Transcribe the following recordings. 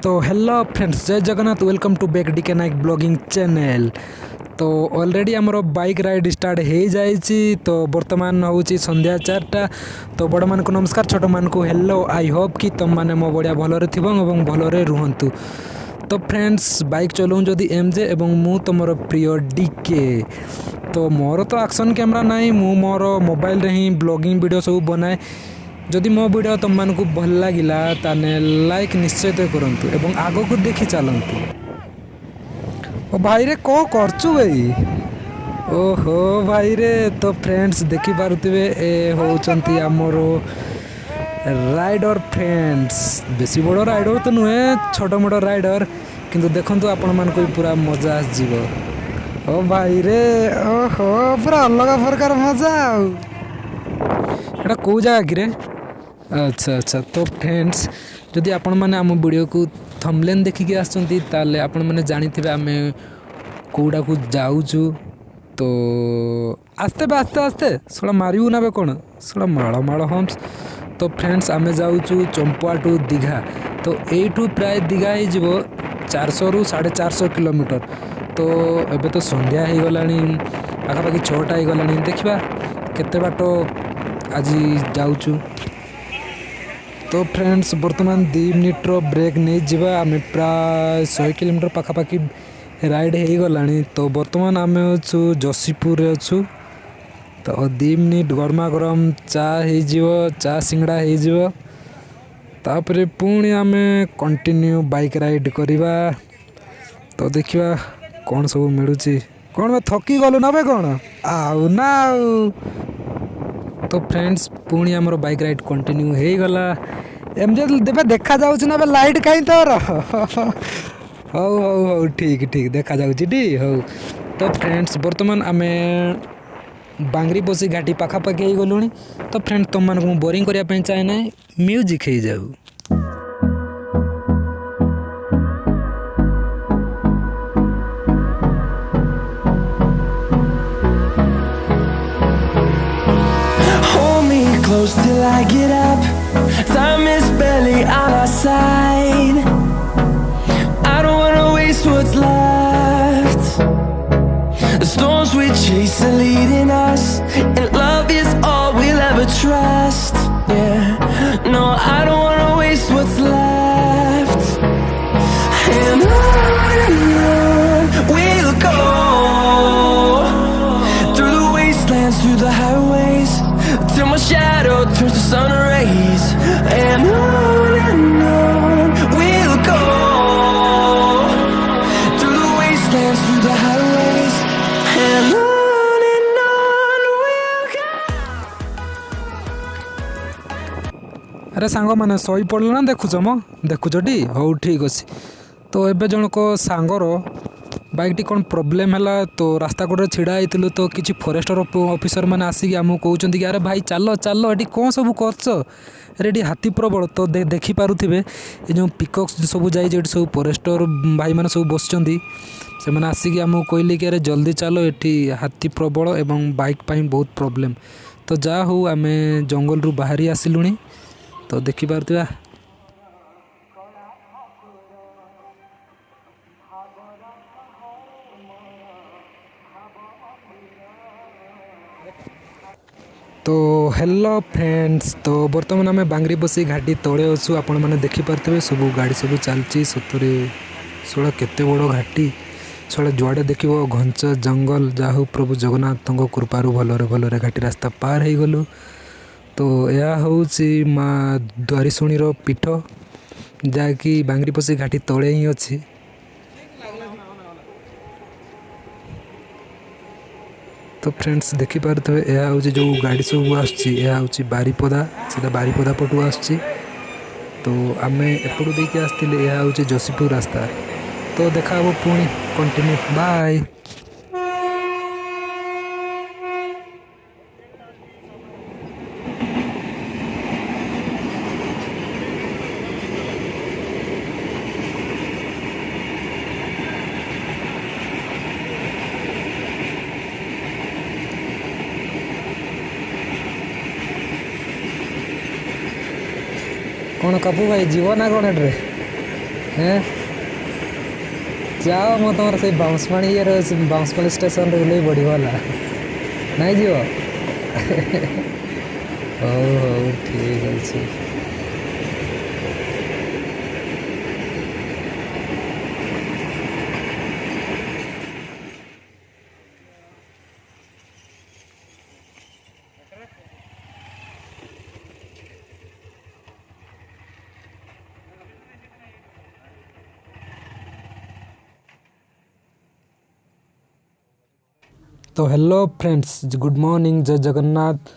तो hello friends, जय Jagannath, welcome to back DK Naik blogging channel. तो ऑलरेडी आमर बाइक राइड स्टार्ट हो जाइए। तो बर्तमान हूँ संध्या 4टा। तो बड़ मान को नमस्कार, छोट मान को हेलो। आई होप कि तुम मैंने मो बढ़िया भलरे थी और भलरे रुहतु। तो फ्रेंड्स, बाइक चलाऊँ जदि एमजे एवं मु तुमर प्रिय डिके। तो मोर तो एक्शन कैमरा नाई, मु मोर मोबाइल रे ही ब्लॉगिंग वीडियो सब बनाए। जदि मो वीडियो तुम मानक भल लगिला ताने लाइक निश्चय करंतु एवं आगो को देखि चलंतु। ओ भाई रे को करचु भाई? ओहो भाई रे। तो फ्रेंड्स देखि पारुथिबे ए होचंती हमरो राइडर फ्रेंड्स। बेसी बड़ राइडर तो नुहे, छोट मोट राइडर, किंतु देखंतु आपण मानको पूरा मजा आस जीवो। ओ भाई रे, ओहो पूरा अलग प्रकार मजा। एटा को जगह कि रे? अच्छा अच्छा। तो फ्रेंड्स, जदि आपण मैंने आम वीडियो को थंबनेल देखिकी आसचंती ताले आपण मैंने जानिथिबे आमे कोडा को जाउचु। तो आस्ते बे आस्ते आस्ते सला मारिबु ना बे कोन सला माळ माळ हम्स। तो फ्रेंड्स, आमे जाउचु चंपुआ टू दीघा। तो एठू प्राय दीघा ही जीवो 400 रु 450 किलोमीटर। तो एबे तो संध्या ही गलानी, पाखापाखि 6टा ही गलानी। देखिबा केते बाटो आज जाउचु। तो फ्रेंड्स, बर्तमान 2 मिनिट ब्रेक नहीं जावा। आम प्राय 100 किलोमीटर पाखापाखि राइड हो गलानी। तो बर्तमान आम अच्छु जसीपुर अच्छु। तो 2 मिनिट गरमा गरम चा हो, चा सिंगड़ा हो, तापर पुणी आम कंटिन्यू बाइक राइड करवा। तो देखा कौन सब मिलूँ। कौन मैं थकी गलु ना बे कौन आउ ना आउ। तो फ्रेंड्स, पुणी आमर बाइक राइड कंटिन्यू हो गला। एमजे देबे देखा जाउछ ना बे लाइट काई तोर? हौ हौ हौ, ठीक ठीक देखा जाउछ टी हौ। तो फ्रेंड्स, बर्तमान आमे बांगरी बसी घाटी पाखापाखि हो गलुणी। तो फ्रेंड्स, तुम मानक मु बोरिंग करिया पे चाहे ना, म्यूजिक हो जाऊ। Close till I get up. Time is barely on our side. I don't wanna waste what's left. The storms we chase are leading us, and love is all we'll ever trust. Yeah, no, I don't wanna waste what's left. And on we'll go, through the wastelands, through the highways, till my shadow turns to sun rays. And on we'll go, through the wastelands, through the highways. And on we'll go. अरे सांग मैंने सही पड़ल ना? देखुच म देखुच T हौ, ठीक अच्छे। तो एबे जनक सांगर बाइक टी कौन प्रोब्लेम है। तो रास्ता कड़े छिड़ा होइतिलु। तो किसी फॉरेस्टर ऑफिसर मैंने आसिक आमको कहते कि अरे भाई चल चल, ये कौन सब कर हाथी प्रबल। तो देखी पारुथिबे ये जो पिकक्स सब जाइए सब फॉरेस्टर भाई मैंने सब बसचंती। से मैंने आसिक आमको कहले कि अरे जल्दी चलो, ये हाथी प्रबल एवं बाइक पाई बहुत प्रोब्लेम। तो जा हो आम जंगल रु बाहरी आसिलुणी। तो देखी पारुथिबा। तो हेलो फ्रेंड्स, तो बर्तमान आम बांगरी बसी घाटी तले अच्छु। आपण मैंने देखिपे सब गाड़ी सब चलती सतरे। शोला केते बड़ घाटी, शोला जुआड़े देख घंच जंगल। जाहू प्रभु जगन्नाथ कृपारू भलरे भलरे घाटी रास्ता पार हो गलु। तो यह हूँ माँ द्वारीशुणी पीठ, जहाँकि बांगरी बसी घाटी तले ही अच्छी। तो फ्रेंड्स देखिपे यह हूँ जो गाड़ी सब आसूँ बारिपदा सीधा बारिपदा पटू आसूँ तो आम एपटू देके आसते यह हूँ जोशीपुर रास्ता तो देखा पुणी कंटिन्यू बाय। कौन कपू भाई जीव ना कौन एड्रे हैं जाओ मो तुम से बाउंसपाणी ये बाउंसपाणी स्टेशन रे बढ़ीगला नहीं जीव हो ठीक अच्छे। तो हेलो फ्रेंड्स गुड मॉर्निंग जय जगन्नाथ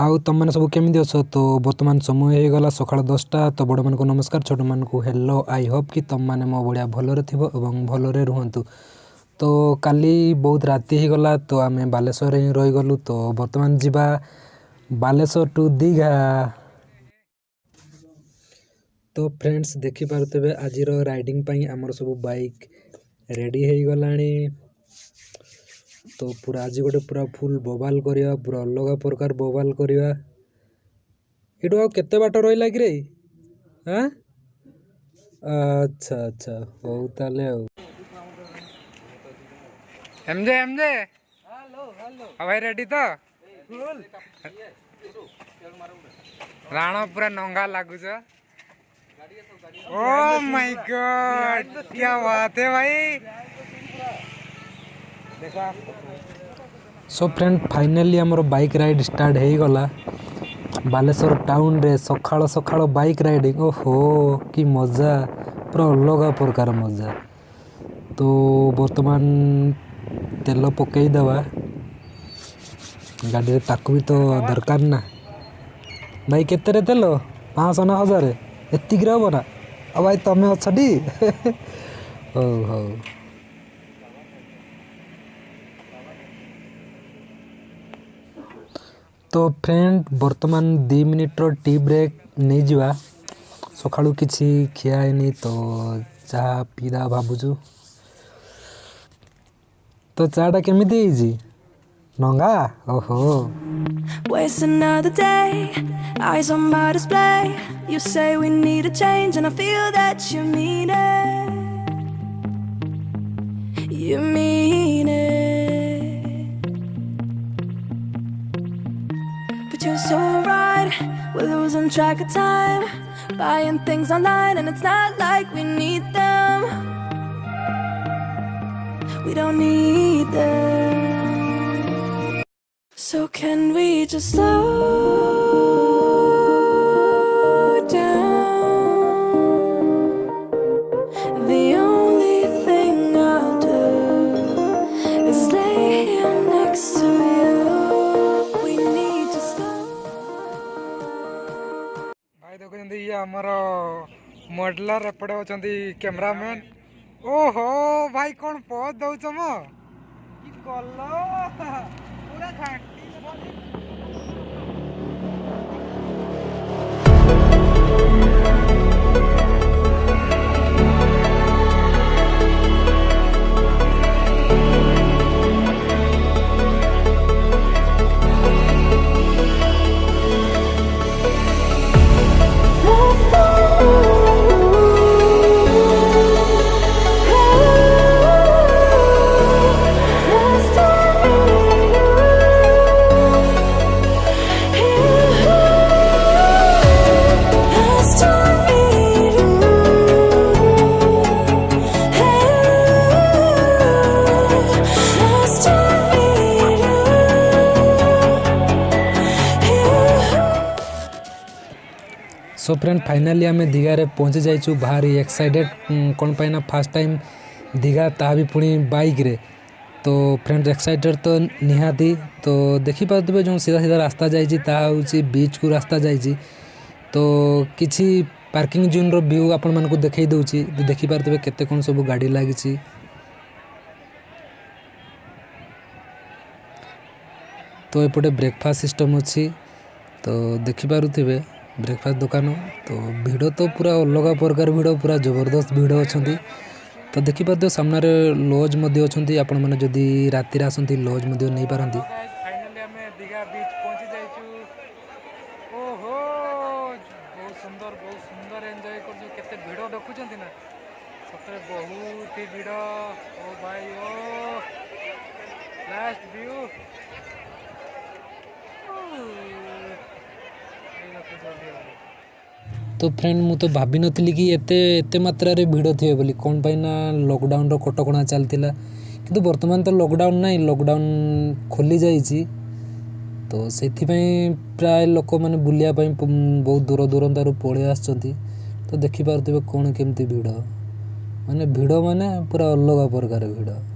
आउ तुम मैंने सब केमी अच्छ तो बर्तमान समय हो गला सका 10टा तो बड़ मान को नमस्कार छोट मान को हेलो आई होप कि तुम मैंने मो बढ़िया भलरे थो और भलरे रुहतु। तो काली बहुत राति हो गला तो आम बालेश्वर ही रहीगलु तो बर्तमान जीवा बालेश्वर टू दीघा। तो फ्रेंड्स देखिपे आज राइडिंग आमर सब बाइक रेडी हो गलानी तो पूरा आज गोटे पूरा फुल बवाल करवा पूरा अलग प्रकार बवाल करवा इटू आ केते बाट रही कि रे हाँ अच्छा अच्छा हो ताले एमजे एमजे भाई रेडी तो राणा पूरा नंगा लागुच ओ माय गॉड क्या बात है भाई। सो फ्रेंड फाइनाली आमर बाइक राइड स्टार्ट हो गला बालेश्वर टाउन रे सकाळ सकाळ बाइक राइडिंग ओहो कि मजा पूरा अलग प्रकार मजा। तो बर्तमान तेल पकई देवा गाड़ी ताकू भी तो दरकार ना भाई केते तेल 500 ना 1000 एतिक हम ना आ भाई तमें अच्छी हो हो। तो फ्रेंड बर्तमान 2 मिनिट्र टी ब्रेक नहीं जावा सकाळू किसी खियानी तो चाह पीदा भावुचु तो चाटा केमिति होइजी नंगा ओहो। Waste another day, eyes on my display. You say we need a change and I feel that you mean it. You mean it. But you're so right, we're losing track of time. Buying things online and it's not like we need them. We don't need them. So can we just slow down? The only thing I'll do is lay here next to you. We need to slow. भाई देखो जंदी ये हमारा modeller एपटे होचंदी cameraman ओहो भाई कौन पहुंच दउछ म की कलो पूरा घाटी सो फ्रेंड फाइनाली आम दीघा रे पहुँची जाइचु भारी एक्साइटेड कौन पाइना फास्ट टाइम दीघा ता भी पुणी बाइक रे तो फ्रेंड्स एक्साइटेड तो निहाती तो देखिपे जो सीधा सीधा रास्ता जाइए बीच को रास्ता जाइए तो किसी पार्किंग जोन रो व्यू आपण मन को देखई दउची देखिपारे केते कौन सब गाड़ी लगी तो एपटे ब्रेकफास्ट सिस्टम अच्छी तो देखिपे ब्रेकफास्ट दुकान तो भिड़ तो पूरा अलग प्रकार भिड़ पूरा जबरदस्त भिड़ अच्छा तो देखिपे सामने लज अच्छा आपण मैंने जदि राति आसती लज नहीं पारती फाइनली आम दीघा बीच पहुंची जाइचु ओहो बहुत सुंदर एंजॉय करछु केते भिड़ देखुचंती ना सतरे बहुत ही भिड़ ओ भाई ओ लास्ट व्यू तो फ्रेंड मु तो भाभी नथिली कि एते एते मात्रा रे भिड़ थिए बोली कोन पाई ना लॉकडाउन रो कटकणा चलतिला किंतु वर्तमान तो लॉकडाउन नहीं लॉकडाउन खोली जाइए तो से प्राय लोक मैंने बुलिया बहुत दूर दूरंतार पलि आसुँच तो देखिपे कौन केमती भिड़ माने भिड़ माने पूरा अलग प्रकार भिड़।